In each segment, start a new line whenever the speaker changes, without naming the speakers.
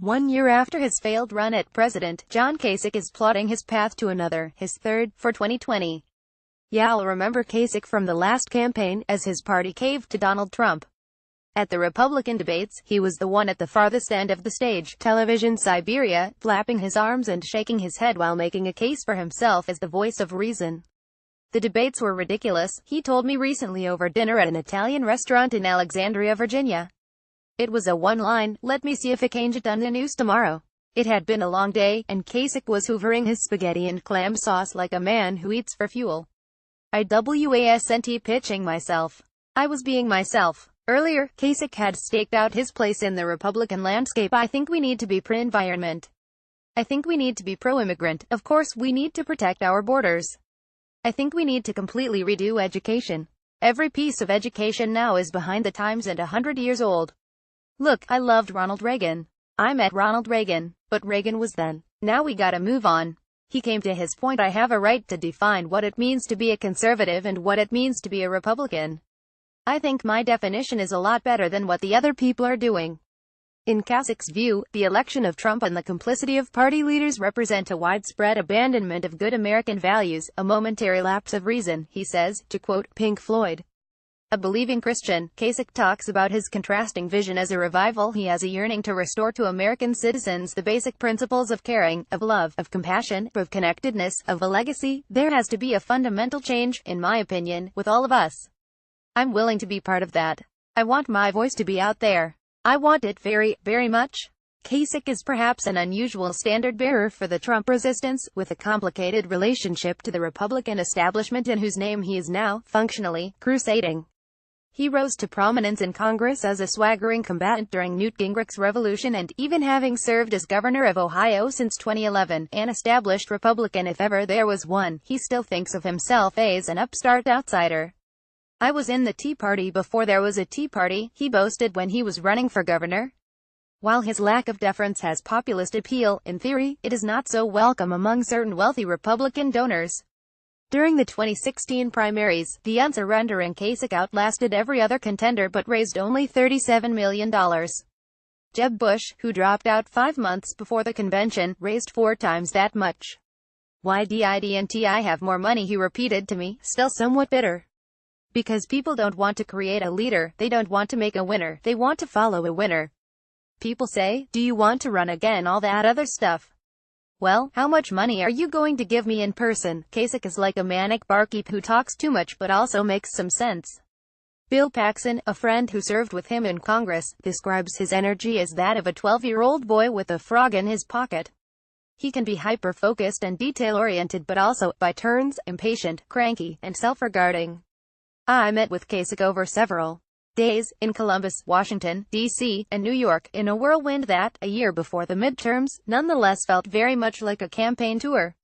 1 year after his failed run at president, John Kasich is plotting his path to another, his third, for 2020. Y'all remember Kasich from the last campaign, as his party caved to Donald Trump. At the Republican debates, he was the one at the farthest end of the stage, television Siberia, flapping his arms and shaking his head while making a case for himself as the voice of reason. The debates were ridiculous, he told me recently over dinner at an Italian restaurant in Alexandria, Virginia. It was a one-line, "Let me see if I can get on the news tomorrow." It had been a long day, and Kasich was hoovering his spaghetti and clam sauce like a man who eats for fuel. I wasn't pitching myself. I was being myself. Earlier, Kasich had staked out his place in the Republican landscape. I think we need to be pro-environment. I think we need to be pro-immigrant. Of course, we need to protect our borders. I think we need to completely redo education. Every piece of education now is behind the times and 100 years old. Look, I loved Ronald Reagan. I met Ronald Reagan, but Reagan was then. Now we gotta move on. He came to his point. I have a right to define what it means to be a conservative and what it means to be a Republican. I think my definition is a lot better than what the other people are doing. In Kasich's view, the election of Trump and the complicity of party leaders represent a widespread abandonment of good American values, a momentary lapse of reason, he says, to quote Pink Floyd. A believing Christian, Kasich talks about his contrasting vision as a revival. He has a yearning to restore to American citizens the basic principles of caring, of love, of compassion, of connectedness, of a legacy. There has to be a fundamental change, in my opinion, with all of us. I'm willing to be part of that. I want my voice to be out there. I want it very, very much. Kasich is perhaps an unusual standard-bearer for the Trump resistance, with a complicated relationship to the Republican establishment in whose name he is now, functionally, crusading. He rose to prominence in Congress as a swaggering combatant during Newt Gingrich's revolution, and even having served as governor of Ohio since 2011, an established Republican if ever there was one, he still thinks of himself as an upstart outsider. I was in the Tea Party before there was a Tea Party, he boasted when he was running for governor. While his lack of deference has populist appeal, in theory, it is not so welcome among certain wealthy Republican donors. During the 2016 primaries, the unsurrendering Kasich outlasted every other contender but raised only $37 million. Jeb Bush, who dropped out 5 months before the convention, raised 4 times that much. "Why didn't I have more money?" he repeated to me, still somewhat bitter. Because people don't want to create a leader, they don't want to make a winner, they want to follow a winner. People say, "Do you want to run again?" all that other stuff. Well, how much money are you going to give me in person? Kasich is like a manic barkeep who talks too much but also makes some sense. Bill Paxton, a friend who served with him in Congress, describes his energy as that of a 12-year-old boy with a frog in his pocket. He can be hyper-focused and detail-oriented but also, by turns, impatient, cranky, and self-regarding. I met with Kasich over several days, in Columbus, Washington, D.C., and New York, in a whirlwind that, a year before the midterms, nonetheless felt very much like a campaign tour.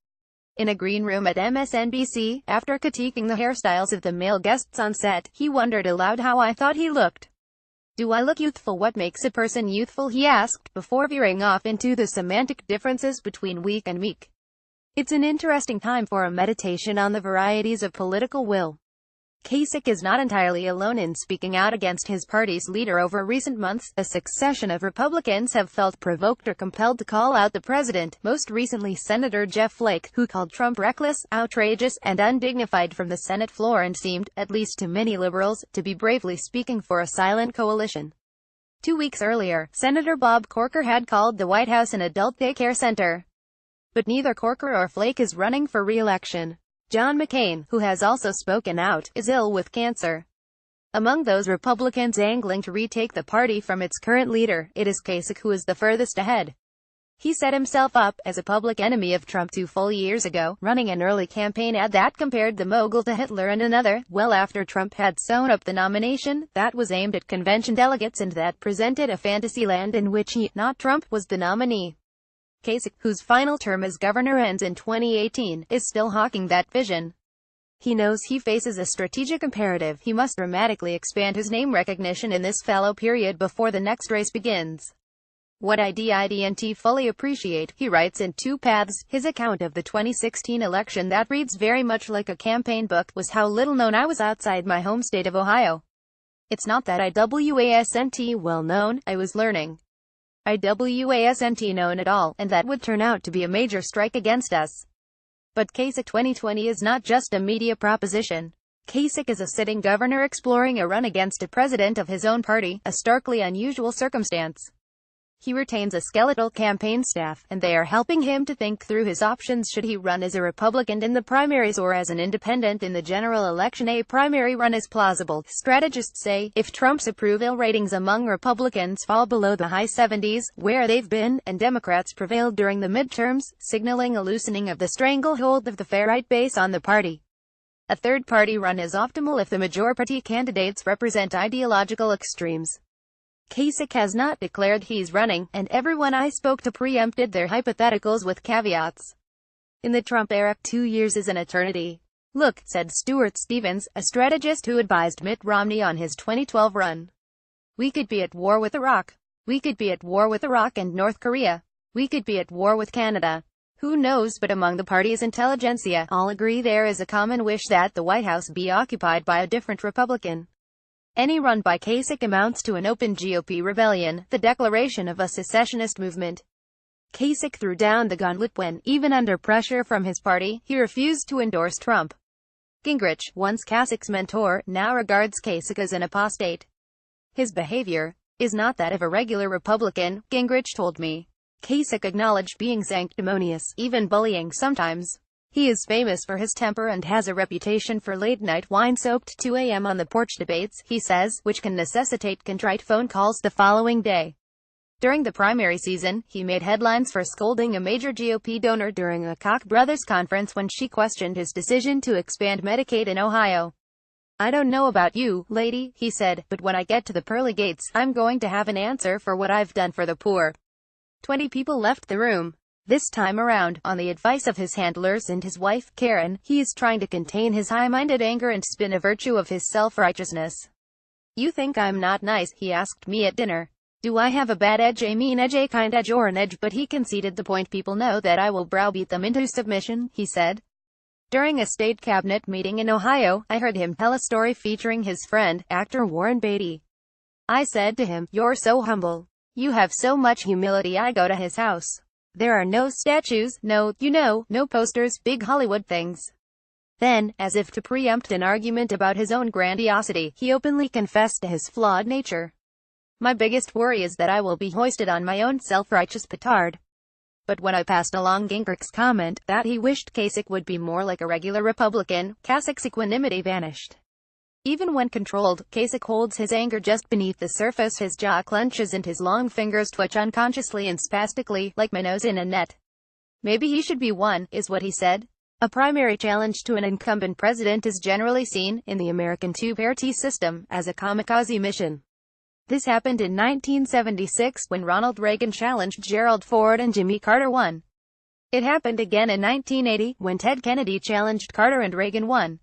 In a green room at MSNBC, after critiquing the hairstyles of the male guests on set, he wondered aloud how I thought he looked. "Do I look youthful? What makes a person youthful?" he asked, before veering off into the semantic differences between weak and meek. It's an interesting time for a meditation on the varieties of political will. Kasich is not entirely alone in speaking out against his party's leader. Over recent months, a succession of Republicans have felt provoked or compelled to call out the president, most recently Senator Jeff Flake, who called Trump reckless, outrageous, and undignified from the Senate floor and seemed, at least to many liberals, to be bravely speaking for a silent coalition. 2 weeks earlier, Senator Bob Corker had called the White House an adult daycare center. But neither Corker or Flake is running for re-election. John McCain, who has also spoken out, is ill with cancer. Among those Republicans angling to retake the party from its current leader, it is Kasich who is the furthest ahead. He set himself up as a public enemy of Trump 2 full years ago, running an early campaign ad that compared the mogul to Hitler, and another, well after Trump had sewn up the nomination, that was aimed at convention delegates and that presented a fantasy land in which he, not Trump, was the nominee. Kasich, whose final term as governor ends in 2018, is still hawking that vision. He knows he faces a strategic imperative. He must dramatically expand his name recognition in this fallow period before the next race begins. "What I didn't fully appreciate," he writes in Two Paths, his account of the 2016 election that reads very much like a campaign book, "was how little known I was outside my home state of Ohio. It's not that I wasn't well known, I was learning. IWASNT known at all, and that would turn out to be a major strike against us. But Kasich 2020 is not just a media proposition. Kasich is a sitting governor exploring a run against a president of his own party, a starkly unusual circumstance. He retains a skeletal campaign staff, and they are helping him to think through his options should he run as a Republican in the primaries or as an independent in the general election. A primary run is plausible, strategists say, if Trump's approval ratings among Republicans fall below the high 70s, where they've been, and Democrats prevailed during the midterms, signaling a loosening of the stranglehold of the far-right base on the party. A third-party run is optimal if the majority candidates represent ideological extremes. Kasich has not declared he's running, and everyone I spoke to preempted their hypotheticals with caveats. In the Trump era, 2 years is an eternity. Look, said Stuart Stevens, a strategist who advised Mitt Romney on his 2012 run. We could be at war with Iraq. We could be at war with Iraq and North Korea. We could be at war with Canada. Who knows? But among the party's intelligentsia, all agree there is a common wish that the White House be occupied by a different Republican. Any run by Kasich amounts to an open GOP rebellion, the declaration of a secessionist movement. Kasich threw down the gauntlet when, even under pressure from his party, he refused to endorse Trump. Gingrich, once Kasich's mentor, now regards Kasich as an apostate. His behavior is not that of a regular Republican, Gingrich told me. Kasich acknowledged being sanctimonious, even bullying sometimes. He is famous for his temper and has a reputation for late-night wine-soaked 2 a.m. on the porch debates, he says, which can necessitate contrite phone calls the following day. During the primary season, he made headlines for scolding a major GOP donor during a Koch brothers conference when she questioned his decision to expand Medicaid in Ohio. I don't know about you, lady, he said, but when I get to the pearly gates, I'm going to have an answer for what I've done for the poor. 20 people left the room. This time around, on the advice of his handlers and his wife, Karen, he is trying to contain his high-minded anger and spin a virtue of his self-righteousness. You think I'm not nice, he asked me at dinner. Do I have a bad edge, a mean edge, a kind edge, or an edge? But he conceded the point. People know that I will browbeat them into submission, he said. During a state cabinet meeting in Ohio, I heard him tell a story featuring his friend, actor Warren Beatty. I said to him, "You're so humble. You have so much humility." I go to his house. There are no statues, no posters, big Hollywood things. Then, as if to preempt an argument about his own grandiosity, he openly confessed to his flawed nature. My biggest worry is that I will be hoisted on my own self-righteous petard. But when I passed along Gingrich's comment that he wished Kasich would be more like a regular Republican, Kasich's equanimity vanished. Even when controlled, Kasich holds his anger just beneath the surface. His jaw clenches and his long fingers twitch unconsciously and spastically, like minnows in a net. Maybe he should be one, is what he said. A primary challenge to an incumbent president is generally seen, in the American two-party system, as a kamikaze mission. This happened in 1976, when Ronald Reagan challenged Gerald Ford and Jimmy Carter won. It happened again in 1980, when Ted Kennedy challenged Carter and Reagan won.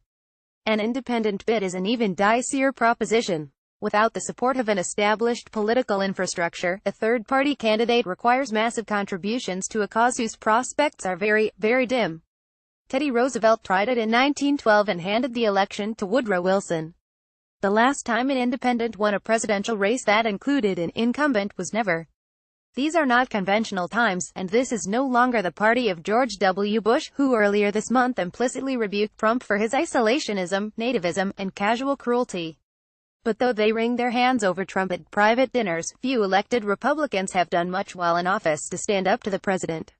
An independent bid is an even dicier proposition. Without the support of an established political infrastructure, a third-party candidate requires massive contributions to a cause whose prospects are very, very dim. Teddy Roosevelt tried it in 1912 and handed the election to Woodrow Wilson. The last time an independent won a presidential race that included an incumbent was never. These are not conventional times, and this is no longer the party of George W. Bush, who earlier this month implicitly rebuked Trump for his isolationism, nativism, and casual cruelty. But though they wring their hands over Trump at private dinners, few elected Republicans have done much while in office to stand up to the president.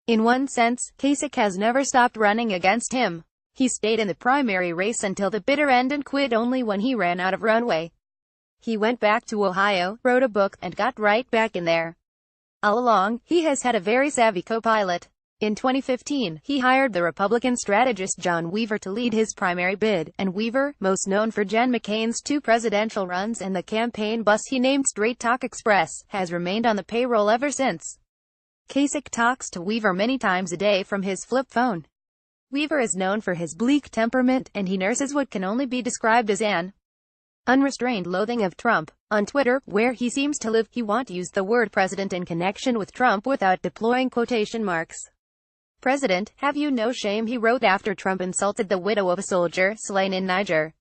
In one sense, Kasich has never stopped running against him. He stayed in the primary race until the bitter end and quit only when he ran out of runway. He went back to Ohio, wrote a book, and got right back in there. All along, he has had a very savvy co-pilot. In 2015, he hired the Republican strategist John Weaver to lead his primary bid, and Weaver, most known for John McCain's 2 presidential runs and the campaign bus he named Straight Talk Express, has remained on the payroll ever since. Kasich talks to Weaver many times a day from his flip phone. Weaver is known for his bleak temperament, and he nurses what can only be described as an unrestrained loathing of Trump. On Twitter, where he seems to live, he won't use the word president in connection with Trump without deploying quotation marks. President, have you no shame, he wrote after Trump insulted the widow of a soldier slain in Niger.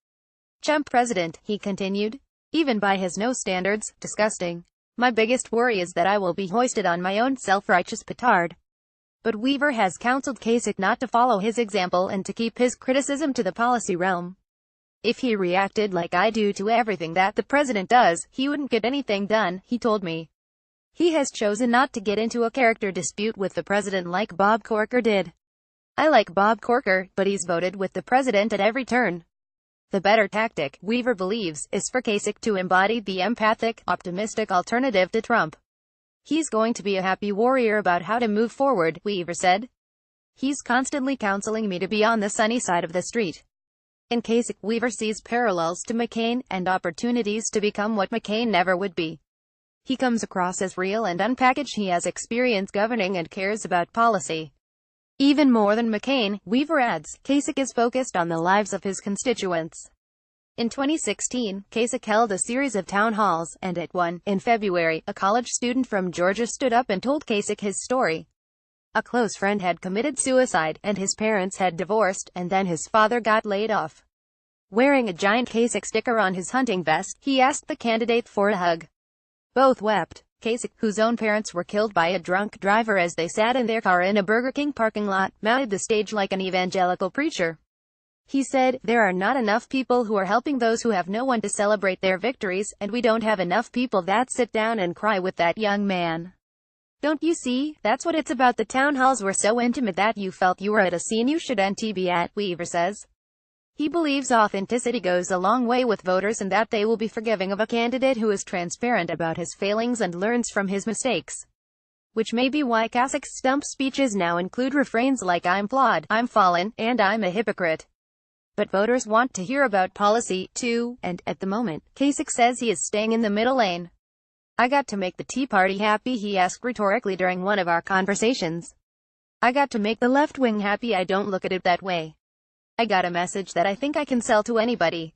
Chump president, he continued. Even by his no standards, disgusting. My biggest worry is that I will be hoisted on my own self-righteous petard. But Weaver has counseled Kasich not to follow his example and to keep his criticism to the policy realm. If he reacted like I do to everything that the president does, he wouldn't get anything done, he told me. He has chosen not to get into a character dispute with the president like Bob Corker did. I like Bob Corker, but he's voted with the president at every turn. The better tactic, Weaver believes, is for Kasich to embody the empathic, optimistic alternative to Trump. He's going to be a happy warrior about how to move forward, Weaver said. He's constantly counseling me to be on the sunny side of the street. In Kasich, Weaver sees parallels to McCain, and opportunities to become what McCain never would be. He comes across as real and unpackaged. He has experience governing and cares about policy. Even more than McCain, Weaver adds, Kasich is focused on the lives of his constituents. In 2016, Kasich held a series of town halls, and at one, in February, a college student from Georgia stood up and told Kasich his story. A close friend had committed suicide, and his parents had divorced, and then his father got laid off. Wearing a giant Kasich sticker on his hunting vest, he asked the candidate for a hug. Both wept. Kasich, whose own parents were killed by a drunk driver as they sat in their car in a Burger King parking lot, mounted the stage like an evangelical preacher. He said, "There are not enough people who are helping those who have no one to celebrate their victories, and we don't have enough people that sit down and cry with that young man. Don't you see? That's what it's about. The town halls were so intimate that you felt you were at a scene you shouldn't be at," Weaver says. He believes authenticity goes a long way with voters and that they will be forgiving of a candidate who is transparent about his failings and learns from his mistakes. Which may be why Kasich's stump speeches now include refrains like "I'm flawed," "I'm fallen," and "I'm a hypocrite." But voters want to hear about policy, too, and, at the moment, Kasich says he is staying in the middle lane. "I got to make the Tea Party happy," he asked rhetorically during one of our conversations. "I got to make the left wing happy. I don't look at it that way. I got a message that I think I can sell to anybody."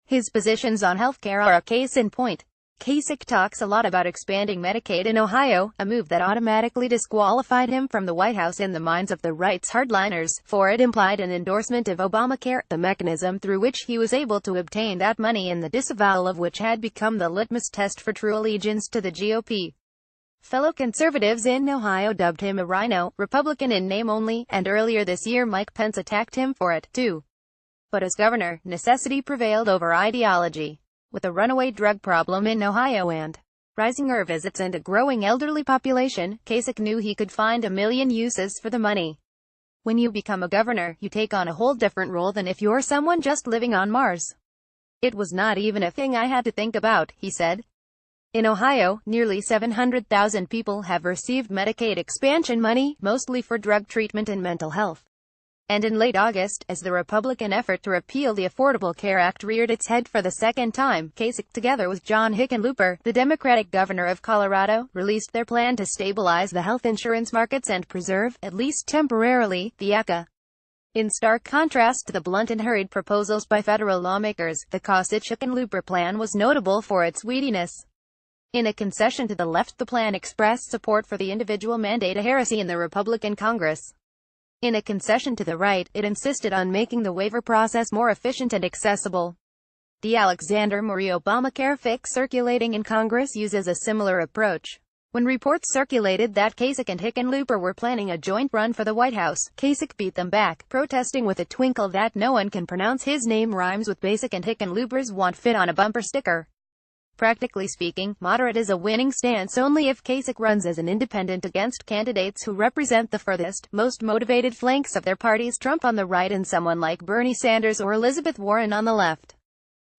His positions on healthcare are a case in point. Kasich talks a lot about expanding Medicaid in Ohio, a move that automatically disqualified him from the White House in the minds of the right's hardliners, for it implied an endorsement of Obamacare, the mechanism through which he was able to obtain that money and the disavowal of which had become the litmus test for true allegiance to the GOP. Fellow conservatives in Ohio dubbed him a rhino, Republican in name only, and earlier this year Mike Pence attacked him for it, too. But as governor, necessity prevailed over ideology. With a runaway drug problem in Ohio and rising ER visits and a growing elderly population, Kasich knew he could find a million uses for the money. When you become a governor, you take on a whole different role than if you're someone just living on Mars. "It was not even a thing I had to think about," he said. In Ohio, nearly 700,000 people have received Medicaid expansion money, mostly for drug treatment and mental health. And in late August, as the Republican effort to repeal the Affordable Care Act reared its head for the second time, Kasich, together with John Hickenlooper, the Democratic governor of Colorado, released their plan to stabilize the health insurance markets and preserve, at least temporarily, the ACA. In stark contrast to the blunt and hurried proposals by federal lawmakers, the Kasich-Hickenlooper plan was notable for its weediness. In a concession to the left, the plan expressed support for the individual mandate, a heresy in the Republican Congress. In a concession to the right, it insisted on making the waiver process more efficient and accessible. The Alexander Murray Obamacare fix circulating in Congress uses a similar approach. When reports circulated that Kasich and Hickenlooper were planning a joint run for the White House, Kasich beat them back, protesting with a twinkle that "no one can pronounce his name rhymes with basic and Hickenlooper's won't fit on a bumper sticker." Practically speaking, moderate is a winning stance only if Kasich runs as an independent against candidates who represent the furthest, most motivated flanks of their parties, Trump on the right and someone like Bernie Sanders or Elizabeth Warren on the left.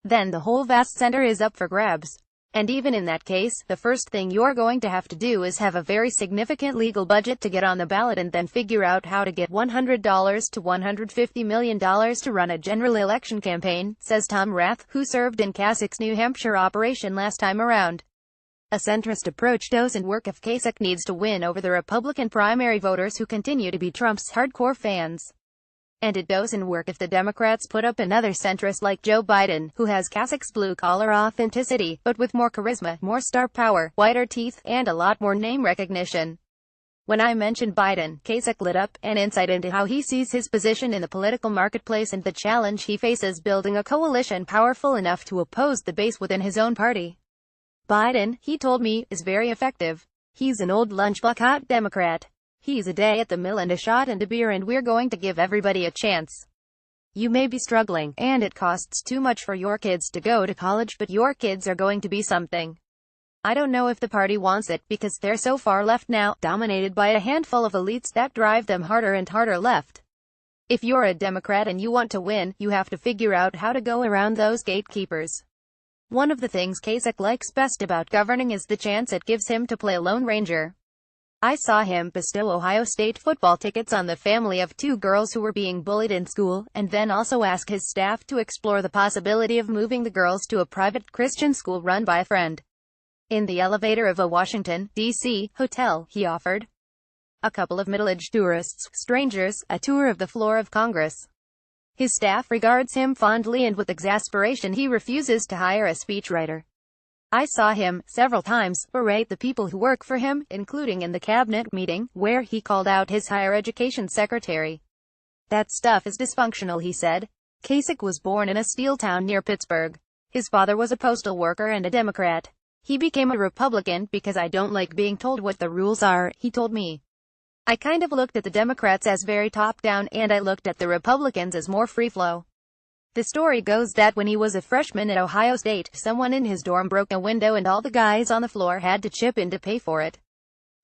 Then the whole vast center is up for grabs. And even in that case, the first thing you're going to have to do is have a very significant legal budget to get on the ballot and then figure out how to get $100 to $150 million to run a general election campaign, says Tom Rath, who served in Kasich's New Hampshire operation last time around. A centrist approach doesn't work if Kasich needs to win over the Republican primary voters who continue to be Trump's hardcore fans. And it doesn't work if the Democrats put up another centrist like Joe Biden, who has Kasich's blue-collar authenticity, but with more charisma, more star power, whiter teeth, and a lot more name recognition. When I mentioned Biden, Kasich lit up, an insight into how he sees his position in the political marketplace and the challenge he faces building a coalition powerful enough to oppose the base within his own party. Biden, he told me, is very effective. He's an old lunchbucket Democrat. He's a day at the mill and a shot and a beer, and we're going to give everybody a chance. You may be struggling, and it costs too much for your kids to go to college, but your kids are going to be something. I don't know if the party wants it, because they're so far left now, dominated by a handful of elites that drive them harder and harder left. If you're a Democrat and you want to win, you have to figure out how to go around those gatekeepers. One of the things Kasich likes best about governing is the chance it gives him to play a Lone Ranger. I saw him bestow Ohio State football tickets on the family of two girls who were being bullied in school, and then also ask his staff to explore the possibility of moving the girls to a private Christian school run by a friend. In the elevator of a Washington, D.C., hotel, he offered a couple of middle-aged tourists, strangers, a tour of the floor of Congress. His staff regards him fondly, and with exasperation he refuses to hire a speechwriter. I saw him, several times, berate the people who work for him, including in the cabinet meeting, where he called out his higher education secretary. That stuff is dysfunctional, he said. Kasich was born in a steel town near Pittsburgh. His father was a postal worker and a Democrat. He became a Republican because I don't like being told what the rules are, he told me. I kind of looked at the Democrats as very top-down, and I looked at the Republicans as more free-flow. The story goes that when he was a freshman at Ohio State, someone in his dorm broke a window and all the guys on the floor had to chip in to pay for it.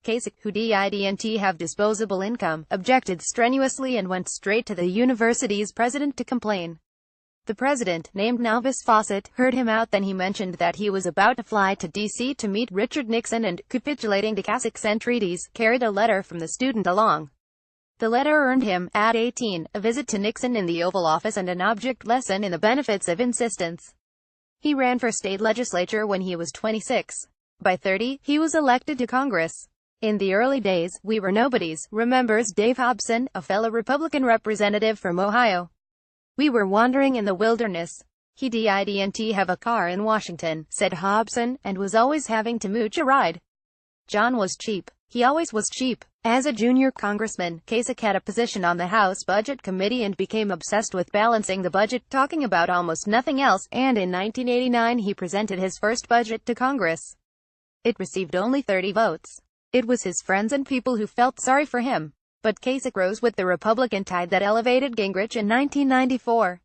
Kasich, who didn't have disposable income, objected strenuously and went straight to the university's president to complain. The president, named Novice Fawcett, heard him out. Then he mentioned that he was about to fly to D.C. to meet Richard Nixon and, capitulating to Kasich's entreaties, carried a letter from the student along. The letter earned him, at 18, a visit to Nixon in the Oval Office and an object lesson in the benefits of insistence. He ran for state legislature when he was 26. By 30, he was elected to Congress. In the early days, we were nobodies, remembers Dave Hobson, a fellow Republican representative from Ohio. We were wandering in the wilderness. He didn't have a car in Washington, said Hobson, and was always having to mooch a ride. John was cheap. He always was cheap. As a junior congressman, Kasich had a position on the House Budget Committee and became obsessed with balancing the budget, talking about almost nothing else, and in 1989 he presented his first budget to Congress. It received only 30 votes. It was his friends and people who felt sorry for him. But Kasich rose with the Republican tide that elevated Gingrich in 1994.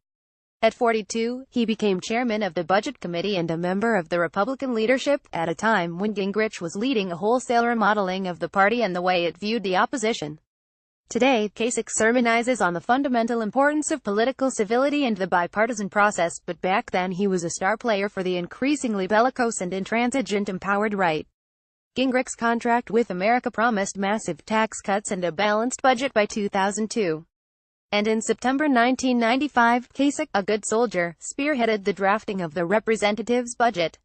At 42, he became chairman of the Budget Committee and a member of the Republican leadership, at a time when Gingrich was leading a wholesale remodeling of the party and the way it viewed the opposition. Today, Kasich sermonizes on the fundamental importance of political civility and the bipartisan process, but back then he was a star player for the increasingly bellicose and intransigent empowered right. Gingrich's contract with America promised massive tax cuts and a balanced budget by 2002. And in September 1995, Kasich, a good soldier, spearheaded the drafting of the representatives' budget.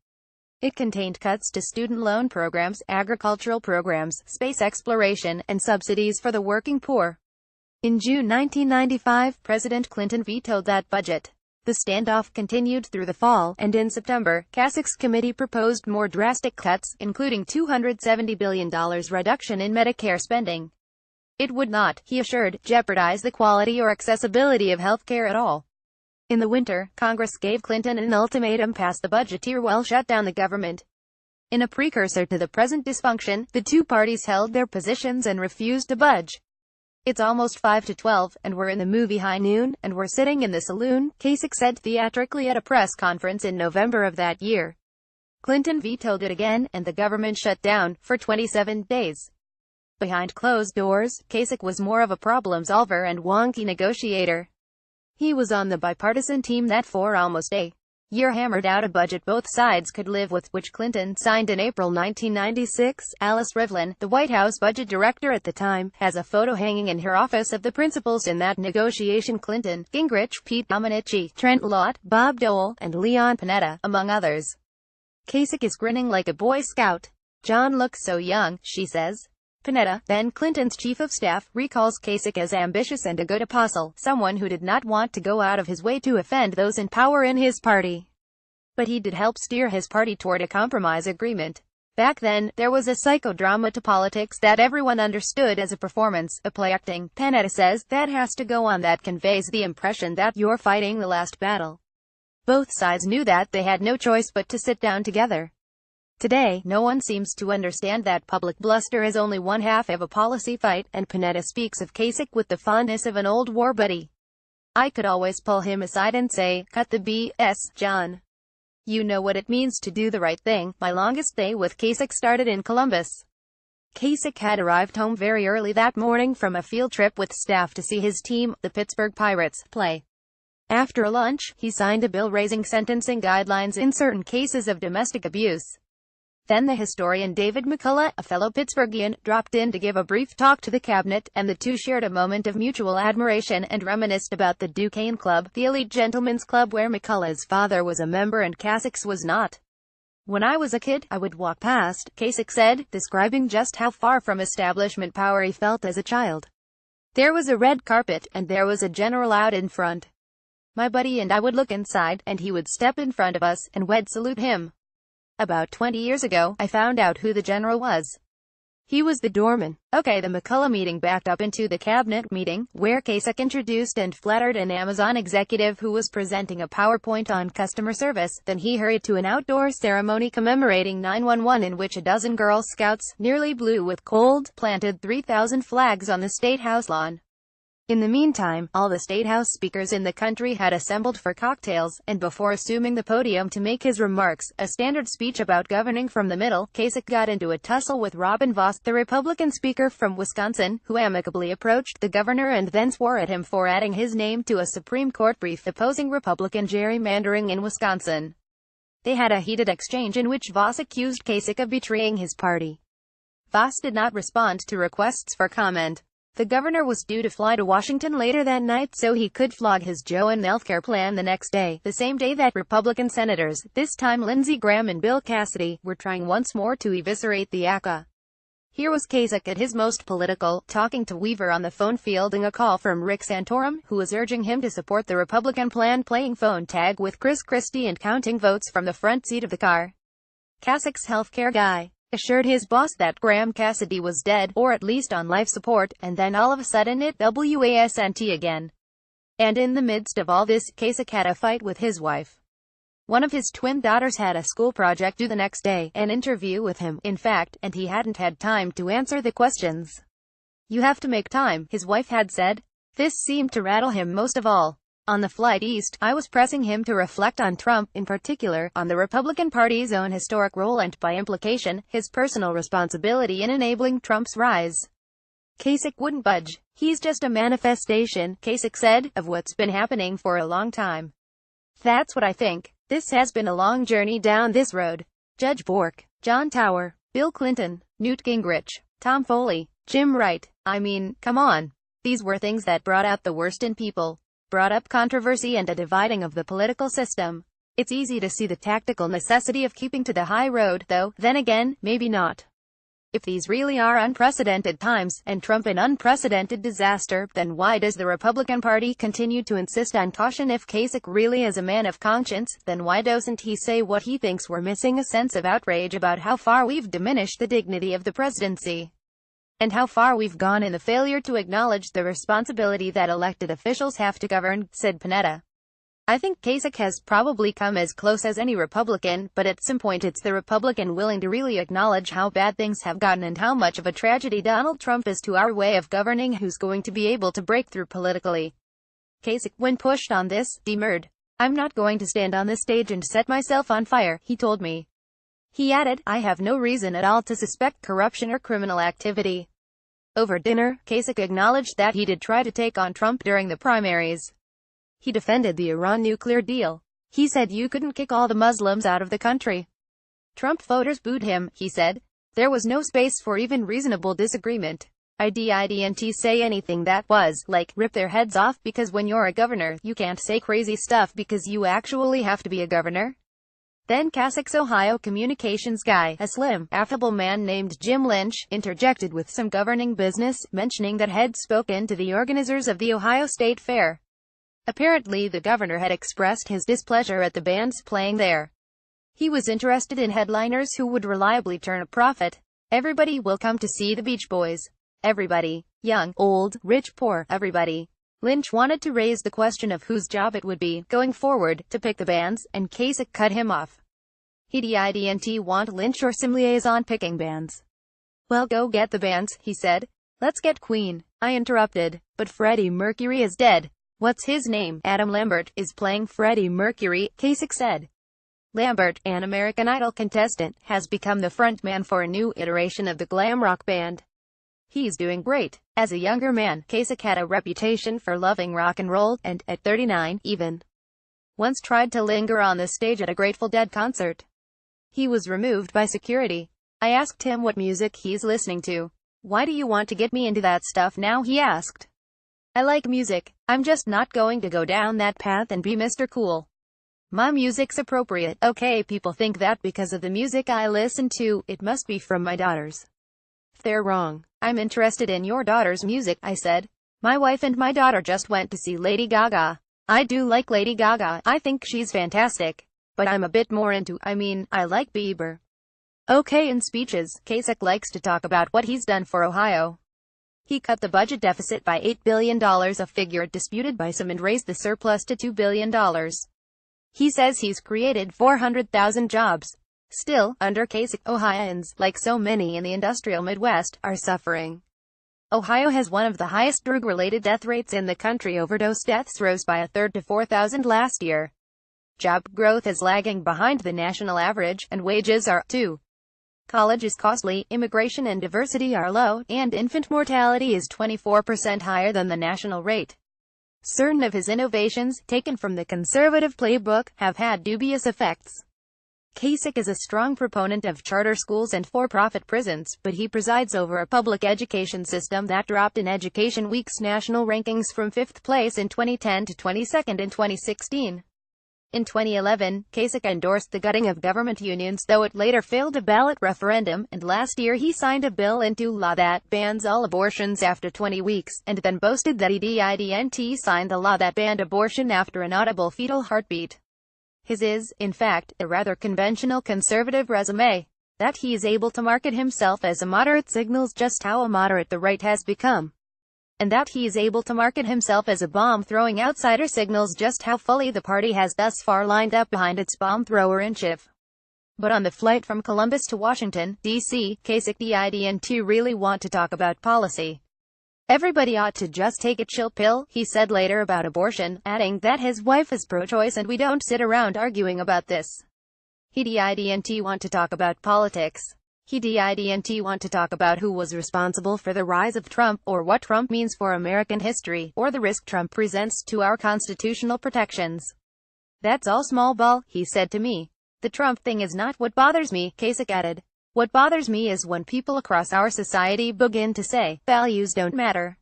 It contained cuts to student loan programs, agricultural programs, space exploration, and subsidies for the working poor. In June 1995, President Clinton vetoed that budget. The standoff continued through the fall, and in September, Kasich's committee proposed more drastic cuts, including $270 billion reduction in Medicare spending. It would not, he assured, jeopardize the quality or accessibility of health care at all. In the winter, Congress gave Clinton an ultimatum: pass the budget or we'll shut down the government. In a precursor to the present dysfunction, the two parties held their positions and refused to budge. It's almost 5 to 12, and we're in the movie High Noon, and we're sitting in the saloon, Kasich said theatrically at a press conference in November of that year. Clinton vetoed it again, and the government shut down, for 27 days. Behind closed doors, Kasich was more of a problem solver and wonky negotiator. He was on the bipartisan team that for almost a year hammered out a budget both sides could live with, which Clinton signed in April 1996. Alice Rivlin, the White House budget director at the time, has a photo hanging in her office of the principals in that negotiation: Clinton, Gingrich, Pete Domenici, Trent Lott, Bob Dole, and Leon Panetta, among others. Kasich is grinning like a Boy Scout. John looks so young, she says. Panetta, then Clinton's chief of staff, recalls Kasich as ambitious and a good apostle, someone who did not want to go out of his way to offend those in power in his party. But he did help steer his party toward a compromise agreement. Back then, there was a psychodrama to politics that everyone understood as a performance, a play acting, Panetta says, that has to go on, that conveys the impression that you're fighting the last battle. Both sides knew that they had no choice but to sit down together. Today, no one seems to understand that public bluster is only one half of a policy fight, and Panetta speaks of Kasich with the fondness of an old war buddy. I could always pull him aside and say, "Cut the BS, John. You know what it means to do the right thing." My longest day with Kasich started in Columbus. Kasich had arrived home very early that morning from a field trip with staff to see his team, the Pittsburgh Pirates, play. After lunch, he signed a bill raising sentencing guidelines in certain cases of domestic abuse. Then the historian David McCullough, a fellow Pittsburghian, dropped in to give a brief talk to the cabinet, and the two shared a moment of mutual admiration and reminisced about the Duquesne Club, the elite gentlemen's club where McCullough's father was a member and Kasich's was not. "When I was a kid, I would walk past," Kasich said, describing just how far from establishment power he felt as a child. "There was a red carpet, and there was a general out in front. My buddy and I would look inside, and he would step in front of us, and we'd salute him. About 20 years ago, I found out who the general was. He was the doorman." Okay, the McCullough meeting backed up into the cabinet meeting, where Kasich introduced and flattered an Amazon executive who was presenting a PowerPoint on customer service. Then he hurried to an outdoor ceremony commemorating 9/11 in which a dozen Girl Scouts, nearly blue with cold, planted 3,000 flags on the State House lawn. In the meantime, all the State House speakers in the country had assembled for cocktails, and before assuming the podium to make his remarks, a standard speech about governing from the middle, Kasich got into a tussle with Robin Vos, the Republican speaker from Wisconsin, who amicably approached the governor and then swore at him for adding his name to a Supreme Court brief opposing Republican gerrymandering in Wisconsin. They had a heated exchange in which Vos accused Kasich of betraying his party. Vos did not respond to requests for comment. The governor was due to fly to Washington later that night so he could flog his Joe and healthcare plan the next day, the same day that Republican senators, this time Lindsey Graham and Bill Cassidy, were trying once more to eviscerate the ACA. Here was Kasich at his most political, talking to Weaver on the phone fielding a call from Rick Santorum, who was urging him to support the Republican plan, playing phone tag with Chris Christie and counting votes from the front seat of the car. Kasich's healthcare guy assured his boss that Graham Cassidy was dead, or at least on life support, and then all of a sudden it wasn't again. And in the midst of all this, Kasich had a fight with his wife. One of his twin daughters had a school project due the next day, an interview with him, in fact, and he hadn't had time to answer the questions. "You have to make time," his wife had said. This seemed to rattle him most of all. On the flight east, I was pressing him to reflect on Trump, in particular, on the Republican Party's own historic role and, by implication, his personal responsibility in enabling Trump's rise. Kasich wouldn't budge. "He's just a manifestation," Kasich said, "of what's been happening for a long time. That's what I think. This has been a long journey down this road. Judge Bork, John Tower, Bill Clinton, Newt Gingrich, Tom Foley, Jim Wright. I mean, come on. These were things that brought out the worst in people. Brought up controversy and a dividing of the political system. It's easy to see the tactical necessity of keeping to the high road, though, then again, maybe not. If these really are unprecedented times, and Trump an unprecedented disaster, then why does the Republican Party continue to insist on caution? If Kasich really is a man of conscience, then why doesn't he say what he thinks we're missing? A sense of outrage about how far we've diminished the dignity of the presidency. And how far we've gone in the failure to acknowledge the responsibility that elected officials have to govern, said Panetta. I think Kasich has probably come as close as any Republican, but at some point it's the Republican willing to really acknowledge how bad things have gotten and how much of a tragedy Donald Trump is to our way of governing who's going to be able to break through politically. Kasich, when pushed on this, demurred. "I'm not going to stand on this stage and set myself on fire," he told me. He added, "I have no reason at all to suspect corruption or criminal activity." Over dinner, Kasich acknowledged that he did try to take on Trump during the primaries. He defended the Iran nuclear deal. He said you couldn't kick all the Muslims out of the country. Trump voters booed him, he said. There was no space for even reasonable disagreement. I didn't say anything that was, like, rip their heads off, because when you're a governor, you can't say crazy stuff because you actually have to be a governor. Then Kasich's Ohio communications guy, a slim, affable man named Jim Lynch, interjected with some governing business, mentioning that had spoken to the organizers of the Ohio State Fair. Apparently the governor had expressed his displeasure at the bands playing there. He was interested in headliners who would reliably turn a profit. Everybody will come to see the Beach Boys. Everybody. Young, old, rich, poor, everybody. Lynch wanted to raise the question of whose job it would be, going forward, to pick the bands, and Kasich cut him off. He didn't want Lynch or some liaison picking bands. Well, go get the bands, he said. Let's get Queen. I interrupted. But Freddie Mercury is dead. What's his name? Adam Lambert is playing Freddie Mercury, Kasich said. Lambert, an American Idol contestant, has become the frontman for a new iteration of the glam rock band. He's doing great. As a younger man, Kasich had a reputation for loving rock and roll, and, at 39, even once tried to linger on the stage at a Grateful Dead concert. He was removed by security. I asked him what music he's listening to. Why do you want to get me into that stuff now, he asked. I like music. I'm just not going to go down that path and be Mr. Cool. My music's appropriate. Okay, people think that because of the music I listen to, it must be from my daughters. They're wrong. I'm interested in your daughter's music, I said. My wife and my daughter just went to see Lady Gaga. I do like Lady Gaga. I think she's fantastic. But I'm a bit more into, I like Bieber. Okay, in speeches, Kasich likes to talk about what he's done for Ohio. He cut the budget deficit by $8 billion, a figure disputed by some, and raised the surplus to $2 billion. He says he's created 400,000 jobs. Still, under Kasich, Ohioans, like so many in the industrial Midwest, are suffering. Ohio has one of the highest drug-related death rates in the country. Overdose deaths rose by a third to 4,000 last year. Job growth is lagging behind the national average, and wages are, too. College is costly, immigration and diversity are low, and infant mortality is 24% higher than the national rate. Certain of his innovations, taken from the conservative playbook, have had dubious effects. Kasich is a strong proponent of charter schools and for-profit prisons, but he presides over a public education system that dropped in Education Week's national rankings from 5th place in 2010 to 22nd in 2016. In 2011, Kasich endorsed the gutting of government unions, though it later failed a ballot referendum, and last year he signed a bill into law that bans all abortions after 20 weeks, and then boasted that he didn't sign the law that banned abortion after an audible fetal heartbeat. His is, in fact, a rather conventional conservative resume. That he is able to market himself as a moderate signals just how moderate the right has become. And that he is able to market himself as a bomb-throwing outsider signals just how fully the party has thus far lined up behind its bomb-thrower in chief. But on the flight from Columbus to Washington, D.C., Kasich didn't really want to talk about policy. Everybody ought to just take a chill pill, he said later about abortion, adding that his wife is pro-choice and we don't sit around arguing about this. He didn't want to talk about politics. He didn't want to talk about who was responsible for the rise of Trump, or what Trump means for American history, or the risk Trump presents to our constitutional protections. That's all small ball, he said to me. The Trump thing is not what bothers me, Kasich added. What bothers me is when people across our society begin to say, values don't matter.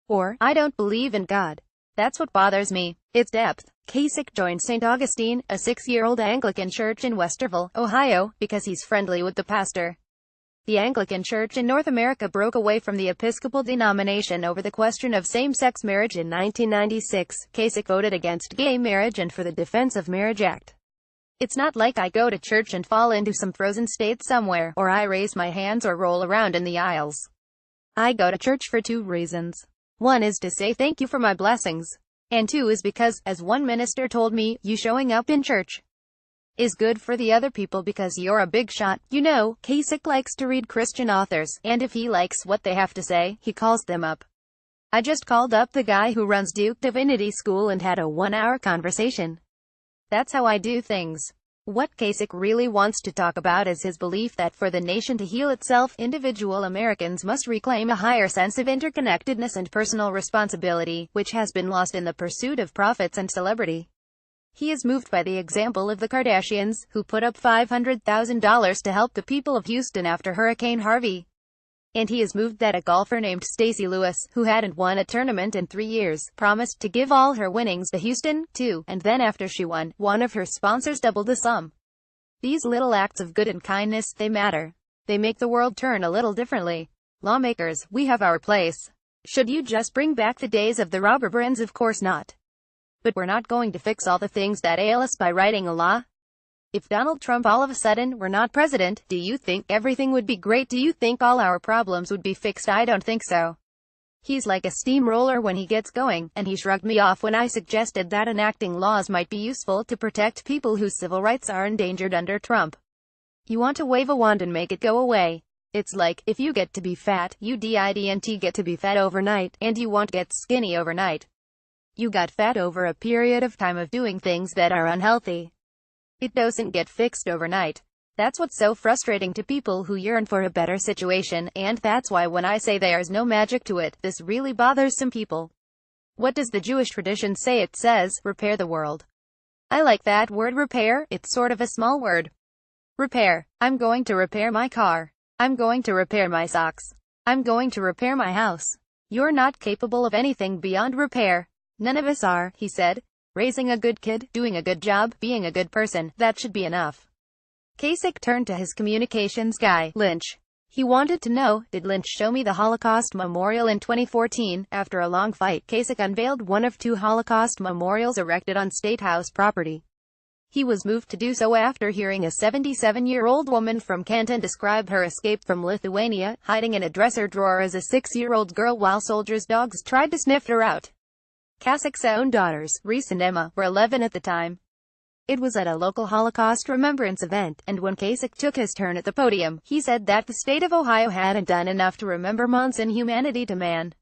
Or, I don't believe in God. That's what bothers me. It's depth. Kasich joined St. Augustine, a 6-year-old Anglican church in Westerville, Ohio, because he's friendly with the pastor. The Anglican Church in North America broke away from the Episcopal denomination over the question of same-sex marriage in 1996. Kasich voted against gay marriage and for the Defense of Marriage Act. It's not like I go to church and fall into some frozen state somewhere, or I raise my hands or roll around in the aisles. I go to church for 2 reasons. One is to say thank you for my blessings. And 2 is because, as one minister told me, you showing up in church is good for the other people because you're a big shot. You know, Kasich likes to read Christian authors, and if he likes what they have to say, he calls them up. I just called up the guy who runs Duke Divinity School and had a 1-hour conversation. That's how I do things. What Kasich really wants to talk about is his belief that for the nation to heal itself, individual Americans must reclaim a higher sense of interconnectedness and personal responsibility, which has been lost in the pursuit of profits and celebrity. He is moved by the example of the Kardashians, who put up $500,000 to help the people of Houston after Hurricane Harvey. And he is moved that a golfer named Stacey Lewis, who hadn't won a tournament in 3 years, promised to give all her winnings to Houston, too, and then after she won, one of her sponsors doubled the sum. These little acts of good and kindness, they matter. They make the world turn a little differently. Lawmakers, we have our place. Should you just bring back the days of the robber barons? Of course not. But we're not going to fix all the things that ail us by writing a law. If Donald Trump all of a sudden were not president, do you think everything would be great? Do you think all our problems would be fixed? I don't think so. He's like a steamroller when he gets going, and he shrugged me off when I suggested that enacting laws might be useful to protect people whose civil rights are endangered under Trump. You want to wave a wand and make it go away. It's like, if you get to be fat, you didn't get to be fat overnight, and you won't get skinny overnight. You got fat over a period of time of doing things that are unhealthy. It doesn't get fixed overnight. That's what's so frustrating to people who yearn for a better situation, and that's why when I say there's no magic to it, this really bothers some people. What does the Jewish tradition say? It says, repair the world. I like that word repair. It's sort of a small word. Repair. I'm going to repair my car. I'm going to repair my socks. I'm going to repair my house. You're not capable of anything beyond repair. None of us are, he said. Raising a good kid, doing a good job, being a good person, that should be enough. Kasich turned to his communications guy, Lynch. He wanted to know, did Lynch show me the Holocaust Memorial in 2014? After a long fight, Kasich unveiled one of 2 Holocaust memorials erected on State House property. He was moved to do so after hearing a 77-year-old woman from Canton describe her escape from Lithuania, hiding in a dresser drawer as a 6-year-old girl while soldiers' dogs tried to sniff her out. Kasich's own daughters, Reese and Emma, were 11 at the time. It was at a local Holocaust remembrance event, and when Kasich took his turn at the podium, he said that the state of Ohio hadn't done enough to remember man's inhumanity to man.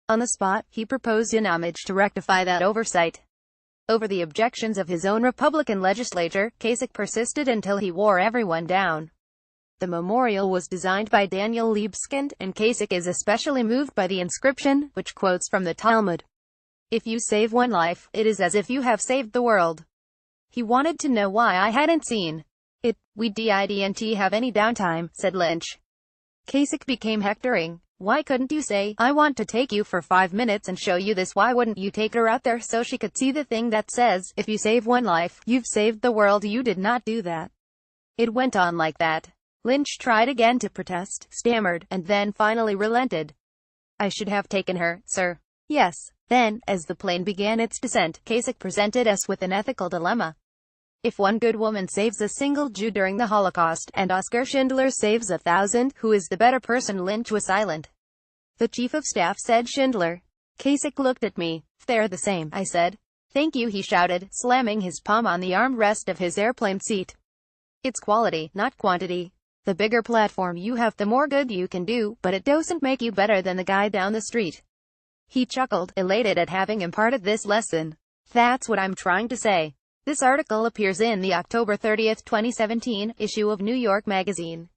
On the spot, he proposed an homage to rectify that oversight. Over the objections of his own Republican legislature, Kasich persisted until he wore everyone down. The memorial was designed by Daniel Libeskind, and Kasich is especially moved by the inscription, which quotes from the Talmud. If you save one life, it is as if you have saved the world. He wanted to know why I hadn't seen it. We didn't have any downtime, said Lynch. Kasich became hectoring. Why couldn't you say, I want to take you for 5 minutes and show you this? Why wouldn't you take her out there so she could see the thing that says, if you save one life, you've saved the world? You did not do that. It went on like that. Lynch tried again to protest, stammered, and then finally relented. I should have taken her, sir. Yes. Then, as the plane began its descent, Kasich presented us with an ethical dilemma. If one good woman saves a single Jew during the Holocaust, and Oskar Schindler saves 1,000, who is the better person? Lynch was silent. The chief of staff said Schindler. Kasich looked at me. They're the same, I said. Thank you, he shouted, slamming his palm on the armrest of his airplane seat. It's quality, not quantity. The bigger platform you have, the more good you can do, but it doesn't make you better than the guy down the street. He chuckled, elated at having imparted this lesson. That's what I'm trying to say. This article appears in the October 30, 2017, issue of New York Magazine.